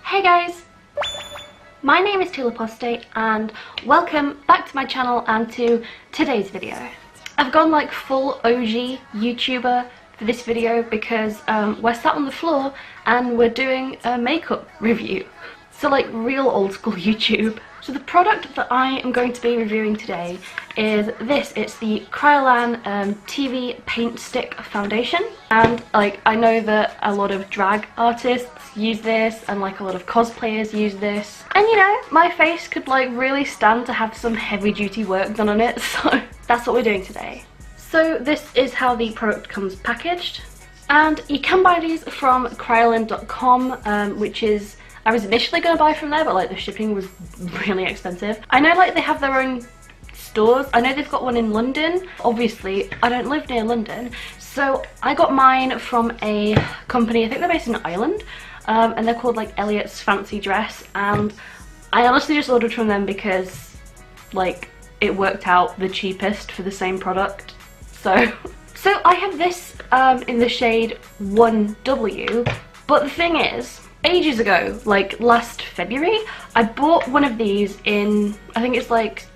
Hey guys! My name is Teal Apostate and welcome back to my channel and to today's video. I've gone like full OG YouTuber for this video because we're sat on the floor and we're doing a makeup review. So like real old school YouTube. So the product that I am going to be reviewing today is this. It's the Kryolan TV Paint Stick foundation. And like I know that a lot of drag artists use this and like a lot of cosplayers use this. And you know, my face could like really stand to have some heavy duty work done on it. So that's what we're doing today. So this is how the product comes packaged. And you can buy these from Kryolan.com, which is, I was initially going to buy from there, but like the shipping was really expensive. I know like they have their own stores. I know they've got one in London. Obviously, I don't live near London. So I got mine from a company, I think they're based in Ireland, and they're called like Elliot's Fancy Dress. And I honestly just ordered from them because like it worked out the cheapest for the same product. So I have this in the shade 1W, but the thing is, ages ago, like last February, I bought one of these in, I think it's like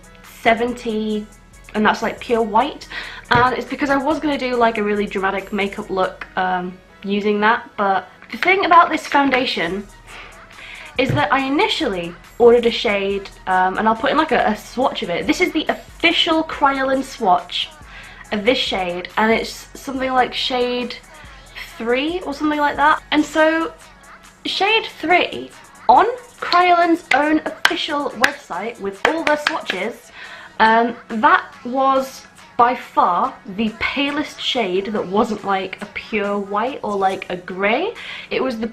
70, and that's like pure white, and it's because I was going to do like a really dramatic makeup look using that. But the thing about this foundation is that I initially ordered a shade, and I'll put in like a swatch of it. This is the official Kryolan swatch of this shade, and it's something like shade 3 or something like that. And so shade 3 on Kryolan's own official website with all their swatches, that was by far the palest shade that wasn't like a pure white or like a grey. It was the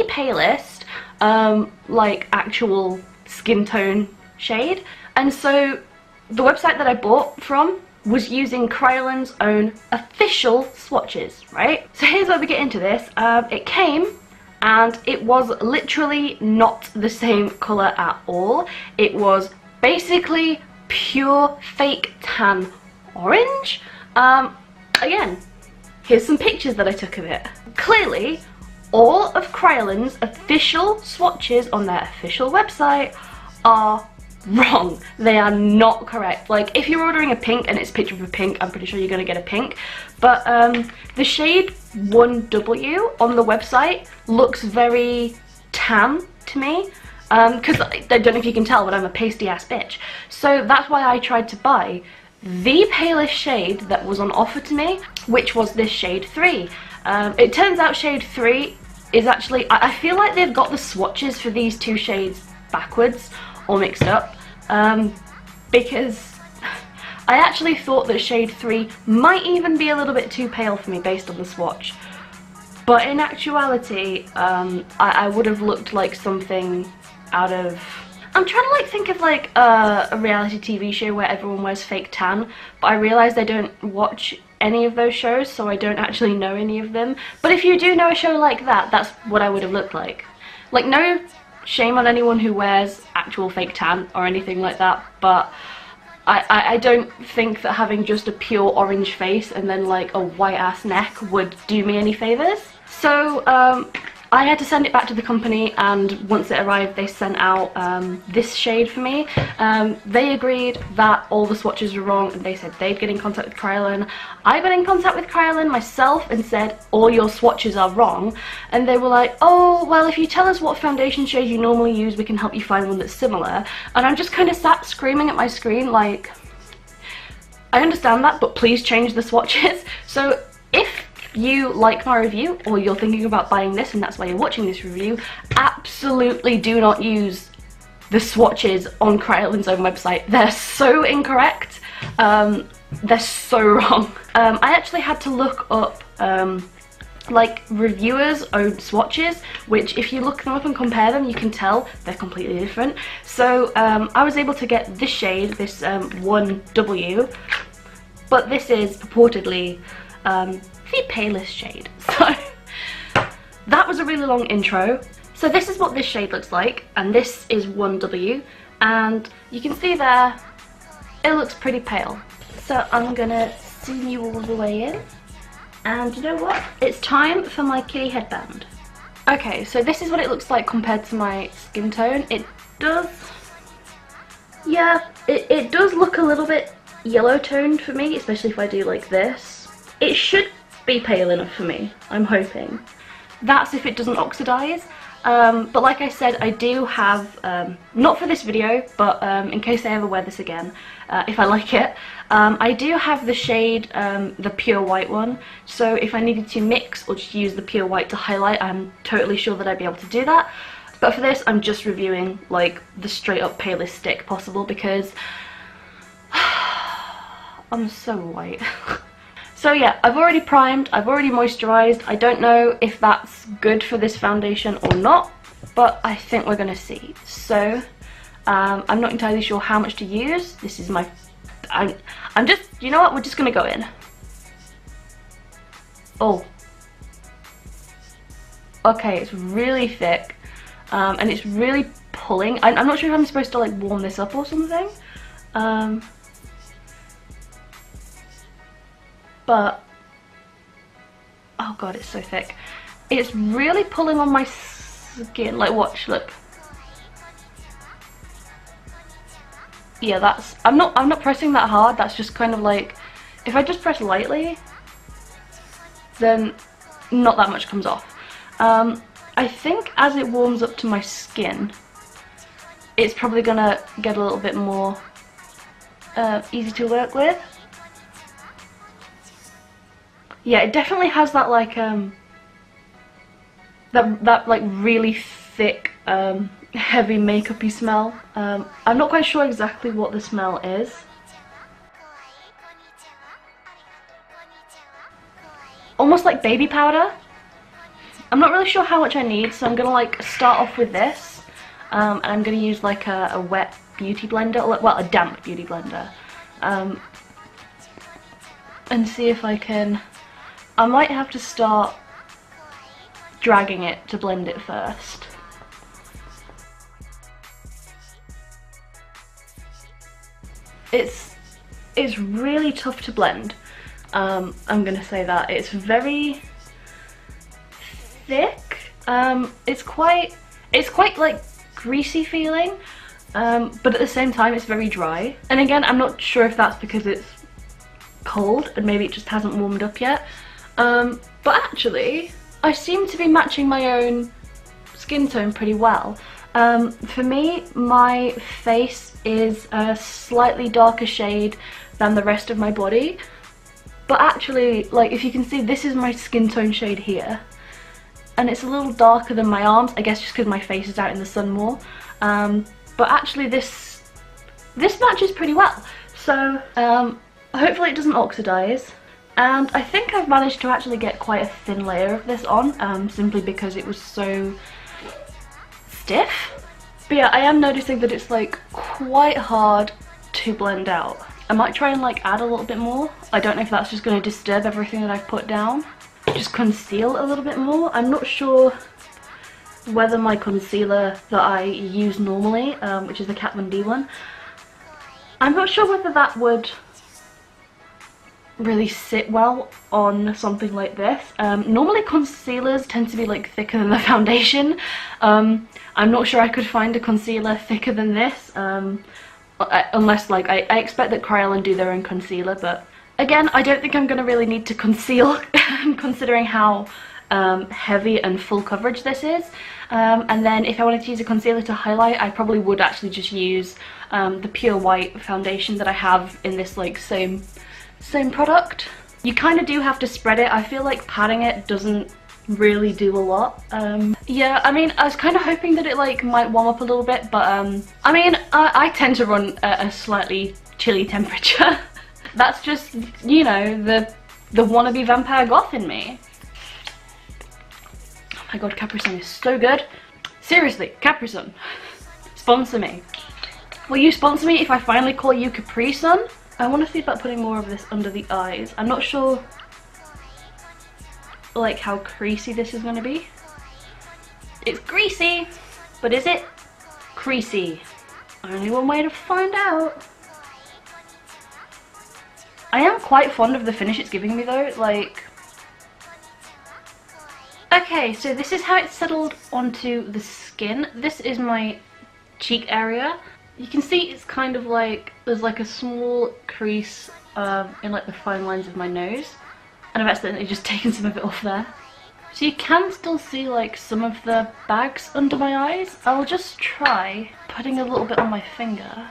palest like actual skin tone shade. And so the website that I bought from was using Kryolan's own official swatches, right? So here's where we get into this. It came and it was literally not the same colour at all. It was basically pure fake tan orange. Again, here's some pictures that I took of it. Clearly, all of Kryolan's official swatches on their official website are wrong. They are not correct. Like if you're ordering a pink and it's a picture of a pink, I'm pretty sure you're going to get a pink. But the shade 1W on the website looks very tan to me, because I don't know if you can tell, but I'm a pasty ass bitch. So that's why I tried to buy the palest shade that was on offer to me, which was this shade 3. It turns out shade 3 is actually, I feel like they've got the swatches for these two shades backwards or mixed up, because I actually thought that shade 3 might even be a little bit too pale for me based on the swatch. But in actuality, I would have looked like something out of, I'm trying to like think of like a reality TV show where everyone wears fake tan, but I realised I don't watch any of those shows, so I don't actually know any of them. But if you do know a show like that, that's what I would have looked like. Like, no shame on anyone who wears actual fake tan or anything like that, but I don't think that having just a pure orange face and then like a white ass neck would do me any favours. So I had to send it back to the company, and once it arrived they sent out this shade for me. They agreed that all the swatches were wrong and they said they'd get in contact with Kryolan. I got in contact with Kryolan myself and said all your swatches are wrong, and they were like, oh well, if you tell us what foundation shade you normally use we can help you find one that's similar. And I'm just kind of sat screaming at my screen like, I understand that, but please change the swatches. So if you like my review or you're thinking about buying this and that's why you're watching this review, absolutely do not use the swatches on Kryolan's own website. They're so incorrect. They're so wrong. I actually had to look up like reviewers' own swatches, which if you look them up and compare them you can tell they're completely different. So I was able to get this shade, this 1W, but this is purportedly the palest shade. So that was a really long intro. So this is what this shade looks like, and this is 1W, and you can see there it looks pretty pale. So I'm gonna zoom you all the way in. And you know what? It's time for my kitty headband. Okay, so this is what it looks like compared to my skin tone. It does, yeah, it does look a little bit yellow toned for me, especially if I do like this. It should be pale enough for me, I'm hoping. That's if it doesn't oxidize. But like I said, I do have, not for this video, but in case I ever wear this again, if I like it, I do have the shade, the pure white one, so if I needed to mix or just use the pure white to highlight, I'm totally sure that I'd be able to do that. But for this, I'm just reviewing like the straight up palest stick possible because I'm so white. So yeah, I've already primed, I've already moisturised. I don't know if that's good for this foundation or not, but I think we're gonna see. So, I'm not entirely sure how much to use. This is my, I'm just, you know what, we're just gonna go in. Oh. Okay, it's really thick, and it's really pulling. I'm not sure if I'm supposed to like warm this up or something. But oh god, it's so thick. It's really pulling on my skin. Like, watch, look. Yeah, that's, I'm not pressing that hard. That's just kind of like, if I just press lightly, then not that much comes off. I think as it warms up to my skin, it's probably gonna get a little bit more easy to work with. Yeah, it definitely has that like that like really thick heavy makeup-y smell. I'm not quite sure exactly what the smell is. Almost like baby powder. I'm not really sure how much I need, so I'm gonna like start off with this, and I'm gonna use like a wet beauty blender, or, well, a damp beauty blender, and see if I can. I might have to start dragging it to blend it first. It's really tough to blend. I'm gonna say that. It's very thick. It's quite like greasy feeling, but at the same time it's very dry. And again, I'm not sure if that's because it's cold and maybe it just hasn't warmed up yet. But actually, I seem to be matching my own skin tone pretty well. For me, my face is a slightly darker shade than the rest of my body. But actually, like, if you can see, this is my skin tone shade here. And it's a little darker than my arms, I guess just because my face is out in the sun more. But actually this matches pretty well. So, hopefully it doesn't oxidize. And I think I've managed to actually get quite a thin layer of this on, simply because it was so stiff. But yeah, I am noticing that it's like quite hard to blend out. I might try and like add a little bit more. I don't know if that's just going to disturb everything that I've put down. Just conceal a little bit more. I'm not sure whether my concealer that I use normally, which is the Kat Von D one, I'm not sure whether that would really sit well on something like this. Normally concealers tend to be like thicker than the foundation. I'm not sure I could find a concealer thicker than this, unless like I expect that Kryolan do their own concealer, but again, I don't think I'm going to really need to conceal considering how heavy and full coverage this is. And then if I wanted to use a concealer to highlight, I probably would actually just use the pure white foundation that I have in this like same product. You kind of do have to spread it. I feel like patting it doesn't really do a lot. Yeah, I mean, I was kind of hoping that it like might warm up a little bit, but I mean, I tend to run at a slightly chilly temperature. That's just, you know, the wannabe vampire goth in me. Oh my god, Capri Sun is so good. Seriously, Capri Sun, sponsor me. Will you sponsor me if I finally call you Capri Sun? I want to see about putting more of this under the eyes. I'm not sure like how creasy this is going to be. It's greasy, but is it creasy? Only one way to find out. I am quite fond of the finish it's giving me though. Like, Okay, so this is how it's settled onto the skin. This is my cheek area. You can see it's kind of like there's like a small crease in like the fine lines of my nose, and I've accidentally just taken some of it off there. So you can still see like some of the bags under my eyes. I'll just try putting a little bit on my finger.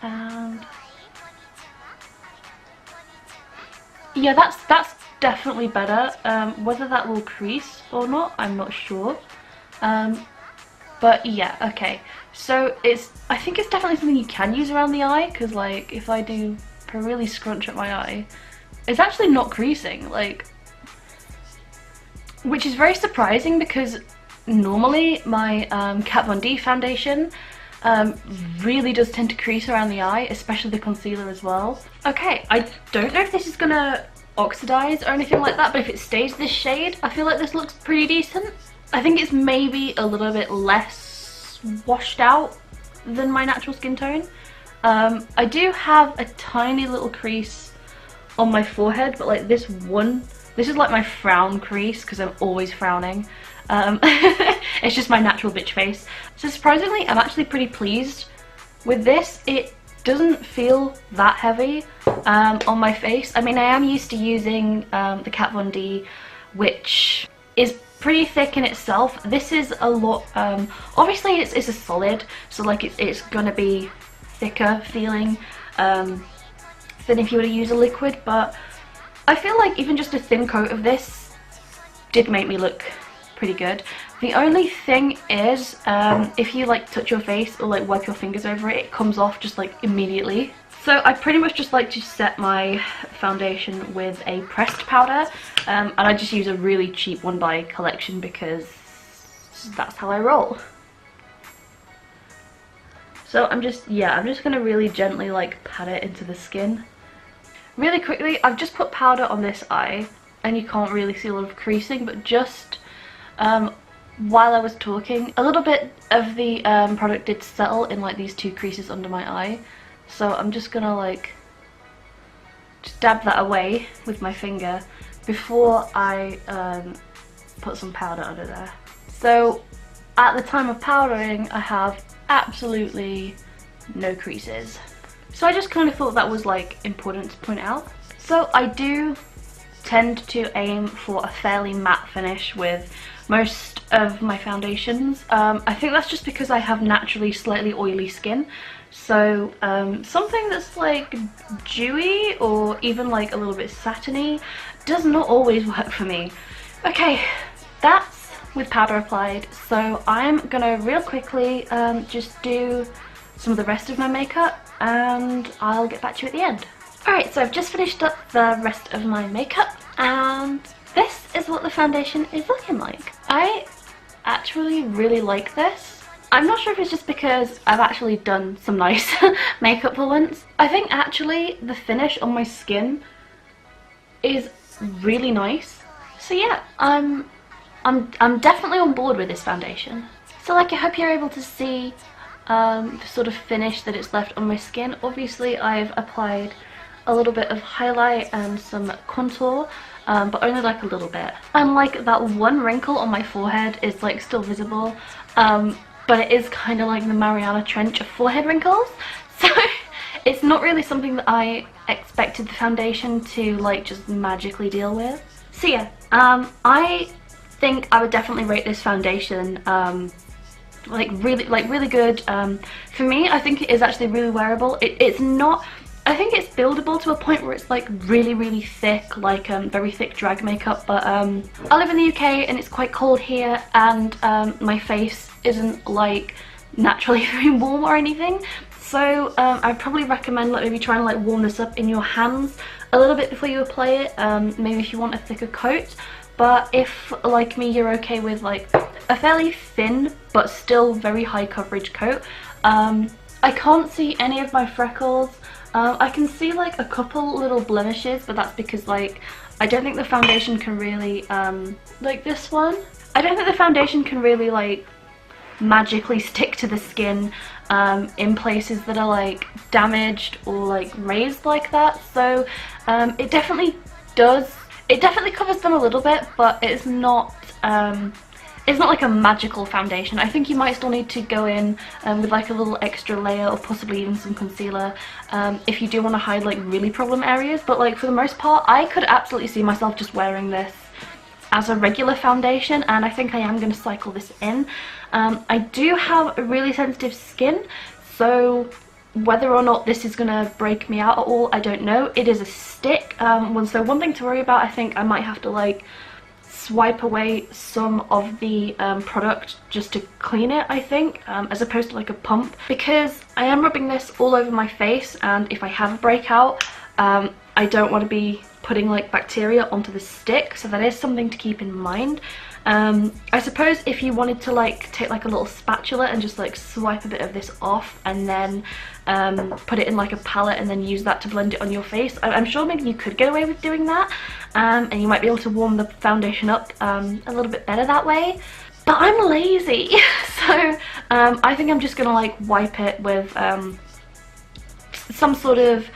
And yeah, that's definitely better. Whether that will crease or not, I'm not sure. But yeah, okay. So I think it's definitely something you can use around the eye, because like if I do really scrunch up my eye, it's actually not creasing, like, which is very surprising because normally my Kat Von D foundation really does tend to crease around the eye, especially the concealer as well. Okay, I don't know if this is gonna oxidize or anything like that, but if it stays this shade, I feel like this looks pretty decent. I think it's maybe a little bit less washed out than my natural skin tone. I do have a tiny little crease on my forehead, but like this is like my frown crease because I'm always frowning. It's just my natural bitch face. So surprisingly, I'm actually pretty pleased with this. It doesn't feel that heavy on my face. I mean, I am used to using the Kat Von D, which is pretty thick in itself. This is a lot, obviously it's a solid, so like it's gonna be thicker feeling than if you were to use a liquid, but I feel like even just a thin coat of this did make me look pretty good. The only thing is, if you like touch your face or like wipe your fingers over it, it comes off just like immediately. So I pretty much just like to set my foundation with a pressed powder, and I just use a really cheap one by Collection because that's how I roll. So I'm just gonna really gently like pat it into the skin. Really quickly, I've just put powder on this eye, and you can't really see a lot of creasing, but just while I was talking, a little bit of the product did settle in like these two creases under my eye. So I'm just gonna like just dab that away with my finger before I put some powder under there. So at the time of powdering, I have absolutely no creases. So I just kind of thought that was like important to point out. So I do tend to aim for a fairly matte finish with most of my foundations. I think that's just because I have naturally slightly oily skin. So something that's like dewy or even like a little bit satiny does not always work for me. Okay, that's with powder applied, so I'm gonna real quickly just do some of the rest of my makeup and I'll get back to you at the end. Alright, so I've just finished up the rest of my makeup and this is what the foundation is looking like. I actually really like this. I'm not sure if it's just because I've actually done some nice makeup for once. I think actually the finish on my skin is really nice. So yeah, I'm definitely on board with this foundation. So like, I hope you're able to see the sort of finish that it's left on my skin. Obviously I've applied a little bit of highlight and some contour, but only like a little bit. And like that one wrinkle on my forehead is like still visible, but it is kind of like the Mariana Trench of forehead wrinkles. So it's not really something that I expected the foundation to like just magically deal with. So yeah, I think I would definitely rate this foundation like really good. For me, I think it is actually really wearable. It's not, I think it's buildable to a point where it's like really thick, like very thick drag makeup, but I live in the UK and it's quite cold here, and my face isn't like naturally very warm or anything, so I'd probably recommend like maybe trying to like warm this up in your hands a little bit before you apply it, maybe if you want a thicker coat. But if like me you're okay with like a fairly thin but still very high coverage coat, I can't see any of my freckles. I can see like a couple little blemishes, but that's because like I don't think the foundation can really like this one, I don't think the foundation can really like magically stick to the skin in places that are like damaged or like raised like that. So it definitely does it definitely covers them a little bit, but it's not like a magical foundation. I think you might still need to go in with like a little extra layer or possibly even some concealer if you do want to hide like really problem areas, but like for the most part I could absolutely see myself just wearing this as a regular foundation, and I think I am going to cycle this in. I do have a really sensitive skin, so whether or not this is going to break me out at all, I don't know. It is a stick, so one thing to worry about, I think I might have to like swipe away some of the product just to clean it, I think, as opposed to like a pump, because I am rubbing this all over my face, and if I have a breakout, I don't want to be putting like bacteria onto the stick, so that is something to keep in mind. I suppose if you wanted to like take like a little spatula and just like swipe a bit of this off and then put it in like a palette and then use that to blend it on your face, I'm sure maybe you could get away with doing that, and you might be able to warm the foundation up a little bit better that way. But I'm lazy, so I think I'm just gonna like wipe it with some sort of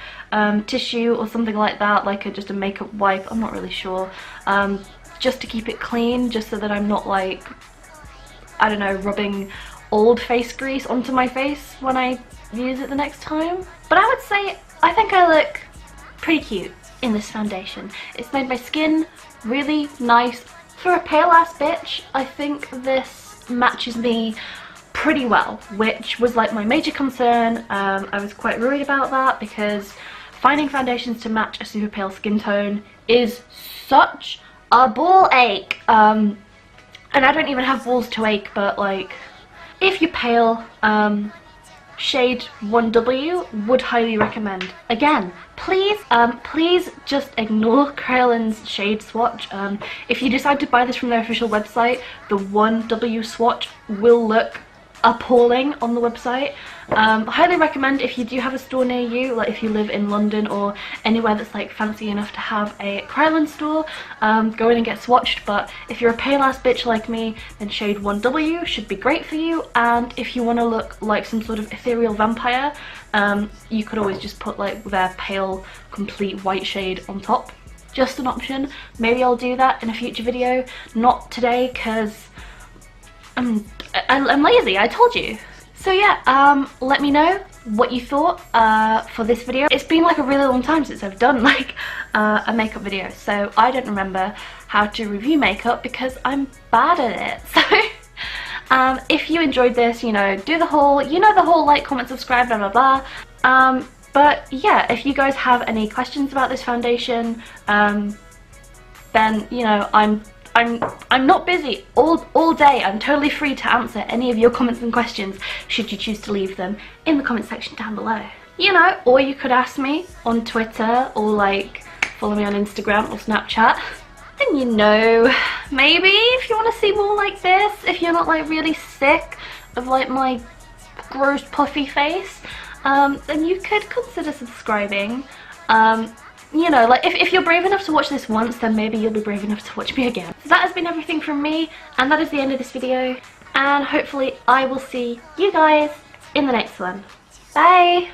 tissue or something like that, like just a makeup wipe, I'm not really sure, just to keep it clean, just so that I'm not like, I don't know, rubbing old face grease onto my face when I use it the next time. But I would say I think I look pretty cute in this foundation. It's made my skin really nice. For a pale ass bitch, I think this matches me pretty well, which was like my major concern. I was quite worried about that because finding foundations to match a super pale skin tone is such a ball ache. And I don't even have balls to ache, but like, if you're pale, shade 1W would highly recommend. Again, please just ignore KRYOLAN'S shade swatch. If you decide to buy this from their official website, the 1W swatch will look appalling on the website. Highly recommend, if you do have a store near you, like if you live in London or anywhere that's like fancy enough to have a KRYOLAN store, go in and get swatched. But if you're a pale ass bitch like me, then shade 1W should be great for you. And if you want to look like some sort of ethereal vampire, you could always just put like their pale complete white shade on top. Just an option. Maybe I'll do that in a future video, not today because I'm lazy, I told you. So yeah, let me know what you thought for this video. It's been like a really long time since I've done like a makeup video, so I don't remember how to review makeup because I'm bad at it. So if you enjoyed this, you know, do the whole, like, comment, subscribe, blah blah blah. But yeah, if you guys have any questions about this foundation, then, you know, I'm not busy all day. I'm totally free to answer any of your comments and questions should you choose to leave them in the comment section down below. You know, or you could ask me on Twitter, or like follow me on Instagram or Snapchat. And you know, maybe if you want to see more like this, if you're not like really sick of like my gross puffy face, then you could consider subscribing. You know, like if you're brave enough to watch this once, then maybe you'll be brave enough to watch me again. So that has been everything from me, and that is the end of this video, and hopefully I will see you guys in the next one. Bye!